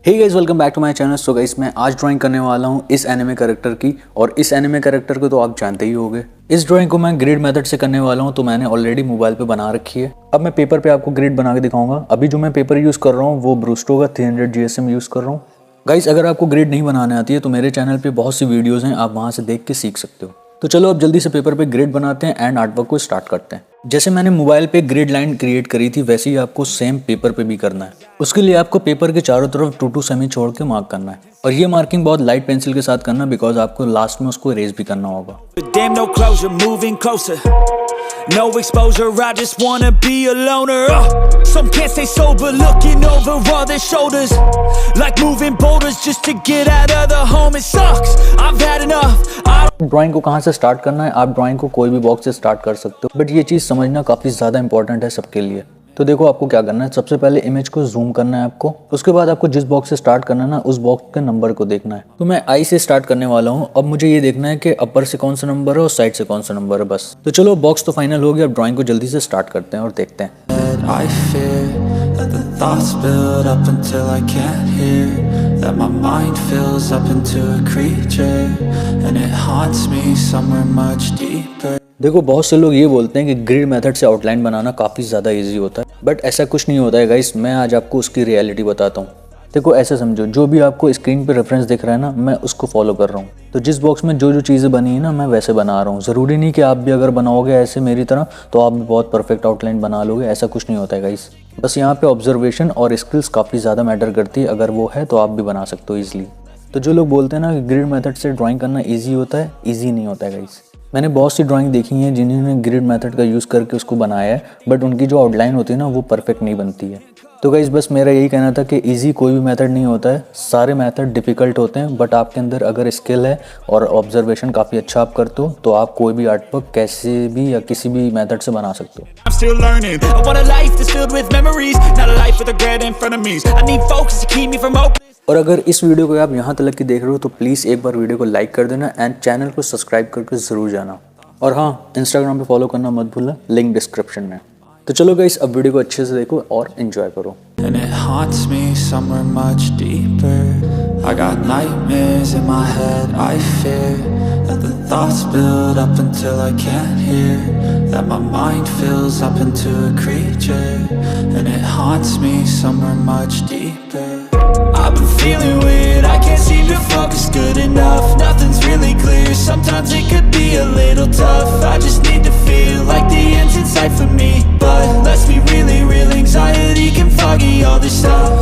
Hey guys, welcome back to my channel. So guys, मैं आज drawing करने वाला हूँ इस एनिमे कैरेक्टर की, और इस एनिमे कैरेक्टर को तो आप जानते ही होंगे। इस ड्राइंग को मैं ग्रिड मेथड से करने वाला हूँ, तो मैंने ऑलरेडी मोबाइल पे बना रखी है। अब मैं पेपर पे आपको ग्रिड बना के दिखाऊंगा। अभी जो मैं पेपर यूज़ कर रहा हूँ वो ब्रूस्टो का 300 GSM यूज़ कर रहा हूँ। गाइस, अगर आपको ग्रिड नहीं बनाने आती है तो मेरे चैनल पर बहुत सी वीडियोज़ हैं, आप वहाँ से देख के सीख सकते हो। तो चलो अब जल्दी से पेपर पे ग्रिड बनाते हैं एंड आर्टवर्क को स्टार्ट करते हैं। जैसे मैंने मोबाइल पे ग्रिड लाइन क्रिएट करी थी, वैसे ही आपको सेम पेपर पे भी करना है। उसके लिए आपको पेपर के चारों तरफ 2-2 सेमी छोड़ के मार्क करना है, और ये मार्किंग बहुत लाइट पेंसिल के साथ करना, बिकॉज आपको लास्ट में उसको इरेज भी करना होगा। No exposure, I just wanna be a loner. Some can't stay sober, looking over all their shoulders, like moving boulders just to get out of the home. It sucks, I've had enough. Drawing को कहाँ से start करना है? आप drawing को कोई भी box से स्टार्ट कर सकते हो, बट ये चीज़ समझना काफ़ी ज़्यादा इंपॉर्टेंट है सबके लिए। तो देखो, आपको क्या करना है, सबसे पहले इमेज को जूम करना है आपको। उसके बाद आपको जिस बॉक्स से स्टार्ट करना है ना, उस बॉक्स के नंबर को देखना है। तो मैं आई से स्टार्ट करने वाला हूँ। अब मुझे ये देखना है कि अपर से कौन सा नंबर है और साइड से कौन सा नंबर है, बस। तो चलो, बॉक्स तो फाइनल हो गया। अब ड्राइंग को जल्दी से स्टार्ट करते हैं और देखते हैं। देखो, बहुत से लोग ये बोलते हैं कि ग्रिड मेथड से आउटलाइन बनाना काफ़ी ज़्यादा इजी होता है, बट ऐसा कुछ नहीं होता है गाइस। मैं आज आपको उसकी रियलिटी बताता हूँ। देखो, ऐसे समझो, जो भी आपको स्क्रीन पे रेफरेंस दिख रहा है ना, मैं उसको फॉलो कर रहा हूँ। तो जिस बॉक्स में जो जो चीज़ें बनी है ना, मैं वैसे बना रहा हूँ। ज़रूरी नहीं कि आप भी अगर बनाओगे ऐसे मेरी तरह तो आप भी बहुत परफेक्ट आउटलाइन बना लोगे, ऐसा कुछ नहीं होता है गाइस। बस यहाँ पे ऑब्जर्वेशन और स्किल्स काफ़ी ज़्यादा मैटर करती है। अगर वो है तो आप भी बना सकते हो ईजिली। तो जो लोग बोलते हैं ना कि ग्रिड मेथड से ड्राइंग करना ईजी होता है, ईजी नहीं होता है गाइस। मैंने बहुत सी ड्राइंग देखी है जिन्होंने ग्रिड मेथड का यूज़ करके उसको बनाया है, बट उनकी जो आउटलाइन होती है ना, वो परफेक्ट नहीं बनती है। तो गाइस, बस मेरा यही कहना था कि इजी कोई भी मेथड नहीं होता है, सारे मेथड डिफ़िकल्ट होते हैं, बट आपके अंदर अगर स्किल है और ऑब्जर्वेशन काफ़ी अच्छा आप करते हो तो आप कोई भी आर्टवर्क कैसे भी या किसी भी मेथड से बना सकते हो। और अगर इस वीडियो को आप यहाँ तक की देख रहे हो तो प्लीज़ एक बार वीडियो को लाइक कर देना एंड चैनल को सब्सक्राइब करके ज़रूर जाना। और हाँ, इंस्टाग्राम पे फॉलो करना मत भूलना, लिंक डिस्क्रिप्शन में। तो चलो गाइस, अब वीडियो को अच्छे से देखो और एंजॉय करो। And it haunts me somewhere much deeper. I got nightmares in my head. I fear that the thoughts build up until I can't hear. That my mind fills up into a creature. And it haunts me somewhere much deeper. I've been feeling weird, I can't seem to focus good enough. Nothing's really clear, sometimes it could be a little tough. I just need to feel like the end's in sight for me, but let's be really real, anxiety can foggy all this stuff.